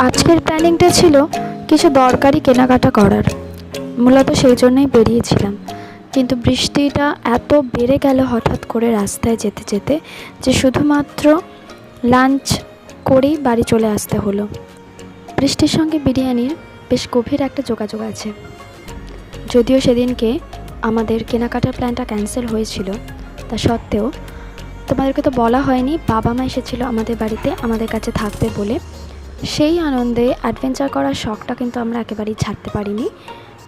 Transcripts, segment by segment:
আজকের প্ল্যানিংটা ছিল কিছু দরকারি কেনাকাটা করার, মূলত সেই জন্যই বেরিয়েছিলাম। কিন্তু বৃষ্টিটা এত বেড়ে গেল হঠাৎ করে রাস্তায় যেতে যেতে যে শুধুমাত্র লাঞ্চ করেই বাড়ি চলে আসতে হলো। বৃষ্টির সঙ্গে বিরিয়ানির বেশ গভীর একটা যোগাযোগ আছে। যদিও সেদিনকে আমাদের কেনাকাটার প্ল্যানটা ক্যান্সেল হয়েছিল, তা সত্ত্বেও তোমাদেরকে তো বলা হয়নি, বাবা মা এসেছিলো আমাদের বাড়িতে আমাদের কাছে থাকবে বলে। সেই আনন্দে অ্যাডভেঞ্চার করার শখটা কিন্তু আমরা একেবারেই ছাড়তে পারিনি।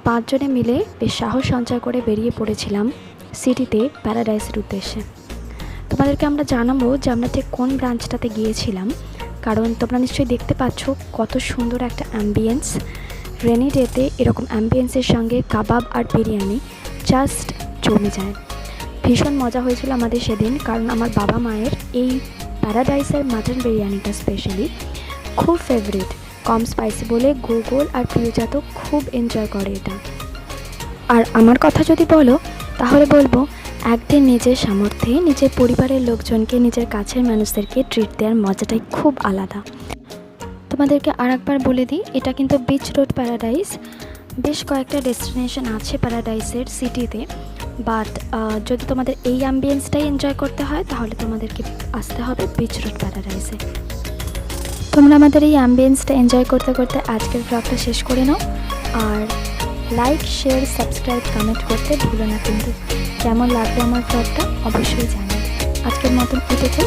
5 জনে মিলে বেশ সাহস সঞ্চয় করে বেরিয়ে পড়েছিলাম সিটিতে প্যারাডাইসের উদ্দেশ্যে। তোমাদেরকে আমরা জানাবো যে আমরা ঠিক কোন ব্রাঞ্চটাতে গিয়েছিলাম, কারণ তোমরা নিশ্চয়ই দেখতে পাচ্ছ কত সুন্দর একটা অ্যাম্বিয়েন্স। রেনি ডেতে এরকম অ্যাম্বিয়েন্সের সঙ্গে কাবাব আর বিরিয়ানি জাস্ট জমে যায়। ভীষণ মজা হয়েছিল আমাদের সেদিন, কারণ আমার বাবা মায়ের এই প্যারাডাইসের মাটন বিরিয়ানিটা স্পেশালি খুব ফেভারিট। কম স্পাইসি বলে গুগল আর প্রিয়জা তো খুব এনজয় করে এটা। আর আমার কথা যদি বলো তাহলে বলবো, একদিন নিজের সামর্থ্যে নিজের পরিবারের লোকজনকে, নিজের কাছের মানুষদেরকে ট্রিট দেওয়ার মজাটাই খুব আলাদা। তোমাদেরকে আর একবার বলে দিই, এটা কিন্তু বিচ রোড প্যারাডাইস। বেশ কয়েকটা ডেস্টিনেশন আছে প্যারাডাইসের সিটিতে, বাট যদি তোমাদের এই অ্যাম্বিয়েন্সটাই এনজয় করতে হয় তাহলে তোমাদেরকে আসতে হবে বিচ রোড প্যারাডাইসে। তোমরা আমাদের এই অ্যাম্বিয়েন্সটা এনজয় করতে করতে আজকের ব্লগটা শেষ করে নাও। আর লাইক, শেয়ার, সাবস্ক্রাইব, কমেন্ট করতে ভুলো না কিন্তু। কেমন লাগলো আমার ব্লগটা অবশ্যই জানাও। আজকের মতন এটুকুই।